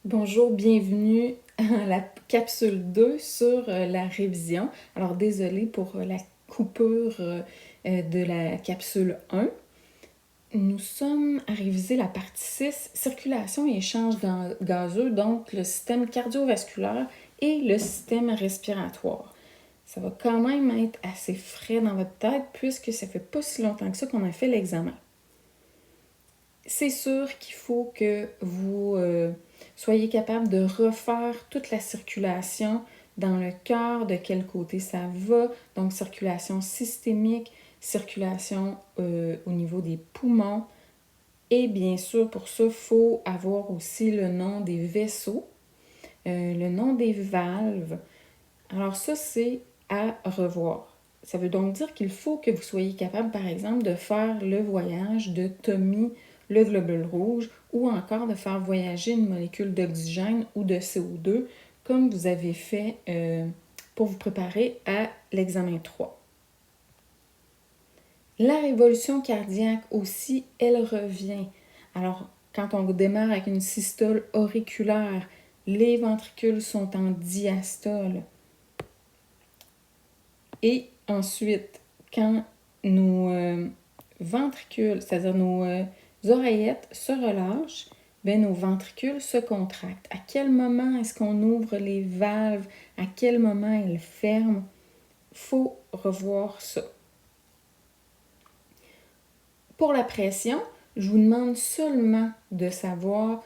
Bonjour, bienvenue à la capsule 2 sur la révision. Alors désolée pour la coupure de la capsule 1. Nous sommes à réviser la partie 6, circulation et échange gazeux, donc le système cardiovasculaire et le système respiratoire. Ça va quand même être assez frais dans votre tête puisque ça fait pas si longtemps que ça qu'on a fait l'examen. C'est sûr qu'il faut que vous soyez capable de refaire toute la circulation dans le cœur, de quel côté ça va, donc circulation systémique, circulation au niveau des poumons. Et bien sûr, pour ça, il faut avoir aussi le nom des vaisseaux, le nom des valves. Alors ça, c'est à revoir. Ça veut donc dire qu'il faut que vous soyez capable, par exemple, de faire le voyage de Tommy, le globule rouge, ou encore de faire voyager une molécule d'oxygène ou de CO2, comme vous avez fait pour vous préparer à l'examen 3. La révolution cardiaque aussi, elle revient. Alors, quand on démarre avec une systole auriculaire, les ventricules sont en diastole. Et ensuite, quand nos ventricules, c'est-à-dire nos oreillettes se relâchent, bien, nos ventricules se contractent. À quel moment est-ce qu'on ouvre les valves? À quel moment elles ferment? Il faut revoir ça. Pour la pression, je vous demande seulement de savoir,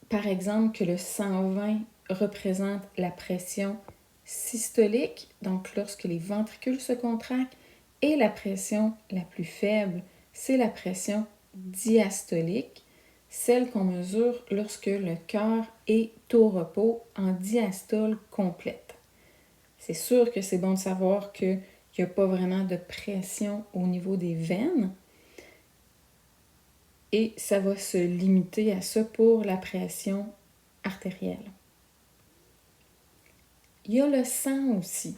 par exemple, que le 120 représente la pression systolique, donc lorsque les ventricules se contractent, et la pression la plus faible, c'est la pression diastolique, celle qu'on mesure lorsque le cœur est au repos en diastole complète. C'est sûr que c'est bon de savoir qu'il n'y a pas vraiment de pression au niveau des veines, et ça va se limiter à ça pour la pression artérielle. Il y a le sang aussi.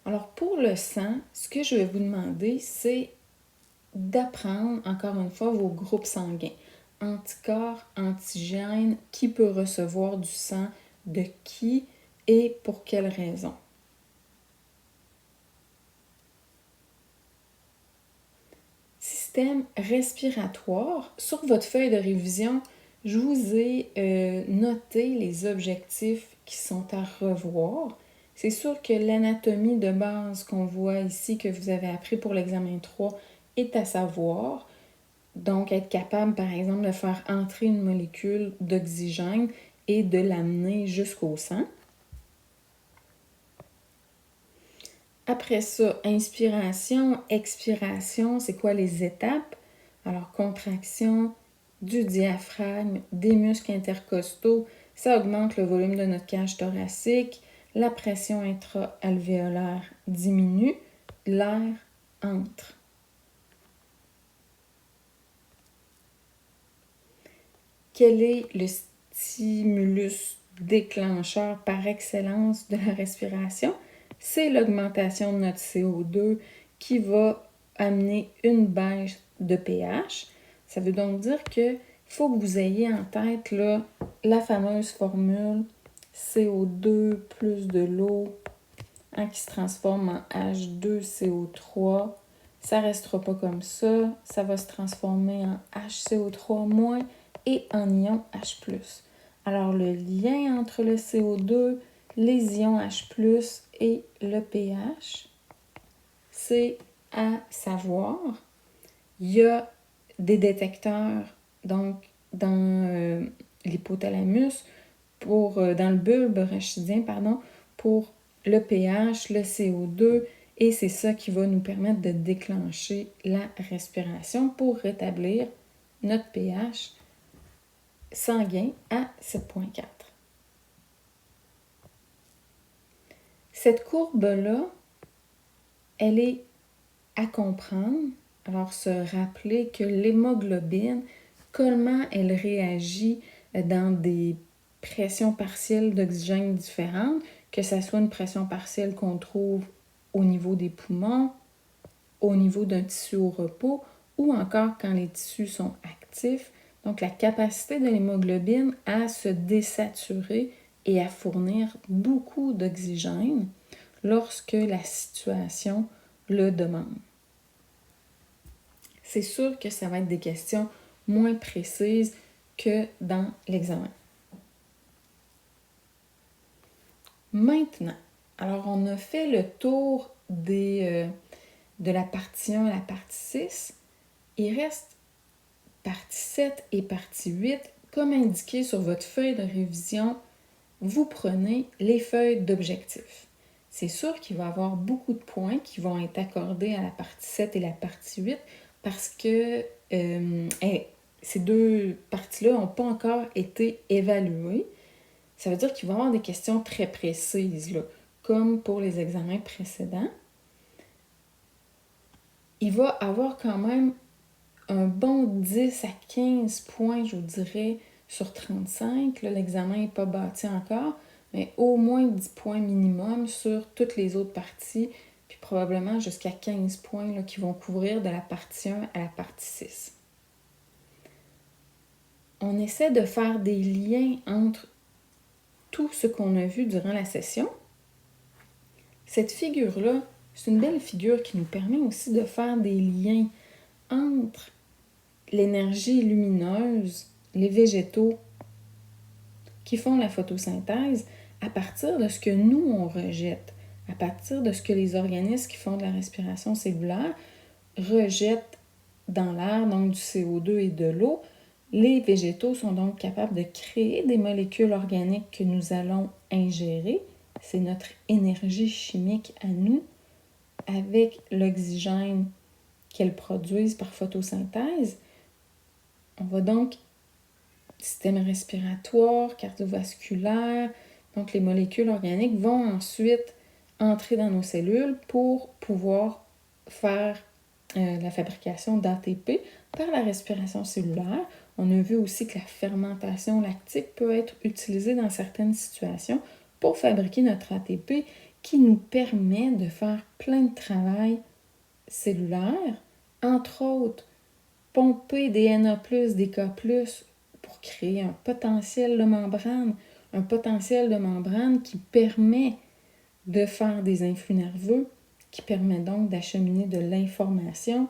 Alors pour le sang, ce que je vais vous demander, c'est d'apprendre encore une fois vos groupes sanguins. Anticorps, antigènes, qui peut recevoir du sang de qui et pour quelles raisons. Système respiratoire. Sur votre feuille de révision, je vous ai noté les objectifs qui sont à revoir. C'est sûr que l'anatomie de base qu'on voit ici, que vous avez appris pour l'examen 3, est à savoir. Donc, être capable, par exemple, de faire entrer une molécule d'oxygène et de l'amener jusqu'au sang. Après ça, inspiration, expiration, c'est quoi les étapes? Alors, contraction du diaphragme, des muscles intercostaux, ça augmente le volume de notre cage thoracique, la pression intra-alvéolaire diminue, l'air entre. Quel est le stimulus déclencheur par excellence de la respiration? C'est l'augmentation de notre CO2 qui va amener une baisse de pH. Ça veut donc dire qu'il faut que vous ayez en tête là, la fameuse formule CO2 plus de l'eau qui se transforme en H2CO3. Ça ne restera pas comme ça. Ça va se transformer en HCO3- et en ion H+. Alors, le lien entre le CO2, les ions H+, et le pH, c'est à savoir. Il y a des détecteurs, donc, dans l'hypothalamus, dans le bulbe rachidien, pour le pH, le CO2, et c'est ça qui va nous permettre de déclencher la respiration pour rétablir notre pH sanguin à 7,4. Cette courbe-là, elle est à comprendre. Alors, se rappeler que l'hémoglobine, comment elle réagit dans des pressions partielles d'oxygène différentes, que ce soit une pression partielle qu'on trouve au niveau des poumons, au niveau d'un tissu au repos, ou encore quand les tissus sont actifs, Donc, la capacité de l'hémoglobine à se désaturer et à fournir beaucoup d'oxygène lorsque la situation le demande. C'est sûr que ça va être des questions moins précises que dans l'examen. Maintenant, alors on a fait le tour de la partie 1 à la partie 6. Il reste partie 7 et partie 8. Comme indiqué sur votre feuille de révision, vous prenez les feuilles d'objectifs. C'est sûr qu'il va y avoir beaucoup de points qui vont être accordés à la partie 7 et la partie 8 parce que ces deux parties-là n'ont pas encore été évaluées. Ça veut dire qu'il va y avoir des questions très précises, là, comme pour les examens précédents. Il va avoir quand même un bon 10 à 15 points, je vous dirais, sur 35. Là, l'examen n'est pas bâti encore, mais au moins 10 points minimum sur toutes les autres parties, puis probablement jusqu'à 15 points là, qui vont couvrir de la partie 1 à la partie 6. On essaie de faire des liens entre tout ce qu'on a vu durant la session. Cette figure-là, c'est une belle figure qui nous permet aussi de faire des liens entre l'énergie lumineuse, les végétaux qui font la photosynthèse à partir de ce que nous, on rejette, à partir de ce que les organismes qui font de la respiration cellulaire rejettent dans l'air, donc du CO2 et de l'eau. Les végétaux sont donc capables de créer des molécules organiques que nous allons ingérer. C'est notre énergie chimique à nous, avec l'oxygène qu'elles produisent par photosynthèse. On va donc système respiratoire, cardiovasculaire, donc les molécules organiques vont ensuite entrer dans nos cellules pour pouvoir faire la fabrication d'ATP par la respiration cellulaire. On a vu aussi que la fermentation lactique peut être utilisée dans certaines situations pour fabriquer notre ATP qui nous permet de faire plein de travail cellulaire, entre autres pomper des Na+, des K+, pour créer un potentiel de membrane qui permet de faire des influx nerveux, qui permet donc d'acheminer de l'information,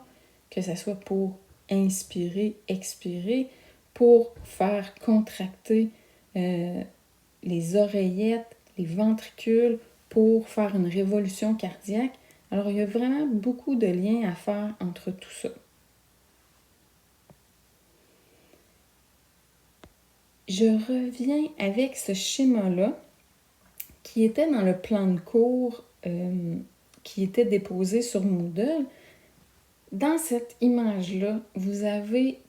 que ce soit pour inspirer, expirer, pour faire contracter les oreillettes, les ventricules, pour faire une révolution cardiaque. Alors, il y a vraiment beaucoup de liens à faire entre tout ça. Je reviens avec ce schéma-là qui était dans le plan de cours qui était déposé sur Moodle. Dans cette image-là, vous avez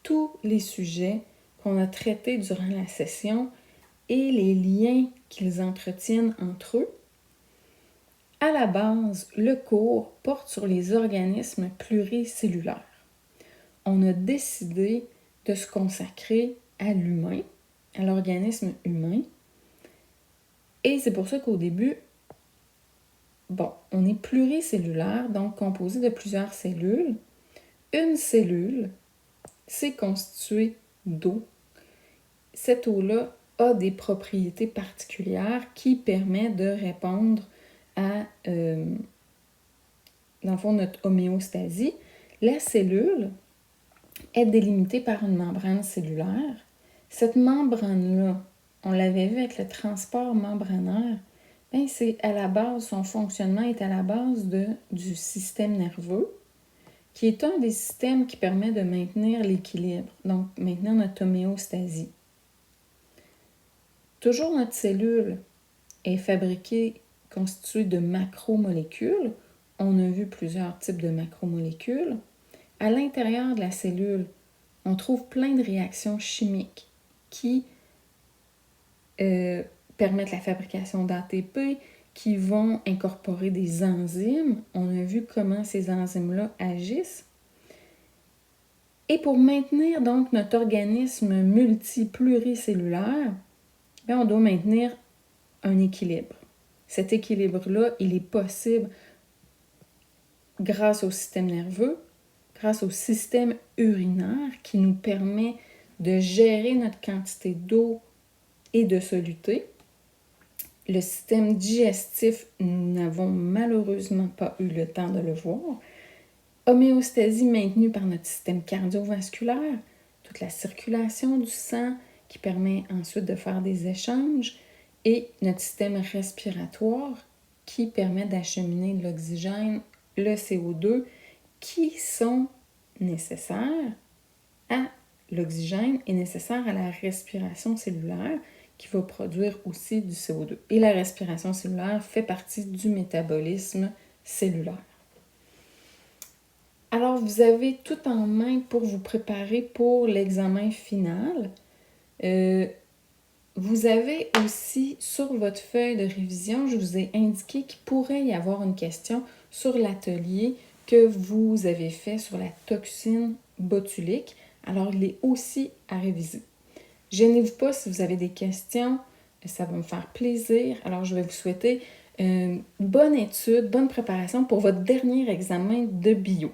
tous les sujets qu'on a traités durant la session et les liens qu'ils entretiennent entre eux. À la base, le cours porte sur les organismes pluricellulaires. On a décidé de se consacrer à l'humain, à l'organisme humain. Et c'est pour ça qu'au début, on est pluricellulaire, donc composé de plusieurs cellules. Une cellule, c'est constitué d'eau. Cette eau-là a des propriétés particulières qui permettent de répondre à, dans le fond, notre homéostasie. La cellule est délimitée par une membrane cellulaire. Cette membrane-là, on l'avait vu avec le transport membranaire, c'est à la base, son fonctionnement est à la base du système nerveux, qui est un des systèmes qui permet de maintenir l'équilibre, donc maintenir notre homéostasie. Toujours notre cellule est constituée de macromolécules. On a vu plusieurs types de macromolécules. À l'intérieur de la cellule, on trouve plein de réactions chimiques qui permettent la fabrication d'ATP, qui vont incorporer des enzymes. On a vu comment ces enzymes-là agissent. Et pour maintenir donc notre organisme multipluricellulaire, on doit maintenir un équilibre. Cet équilibre-là, il est possible grâce au système nerveux, grâce au système urinaire qui nous permet de gérer notre quantité d'eau et de soluté. Le système digestif, nous n'avons malheureusement pas eu le temps de le voir. Homéostasie maintenue par notre système cardiovasculaire, toute la circulation du sang qui permet ensuite de faire des échanges, et notre système respiratoire qui permet d'acheminer l'oxygène, le CO2, qui sont nécessaires à l'oxygène est nécessaire à la respiration cellulaire qui va produire aussi du CO2. Et la respiration cellulaire fait partie du métabolisme cellulaire. Alors, vous avez tout en main pour vous préparer pour l'examen final. Vous avez aussi sur votre feuille de révision, je vous ai indiqué qu'il pourrait y avoir une question sur l'atelier que vous avez fait sur la toxine botulique. Alors, il est aussi à réviser. Gênez-vous pas si vous avez des questions, ça va me faire plaisir. Alors, je vais vous souhaiter une bonne étude, bonne préparation pour votre dernier examen de bio.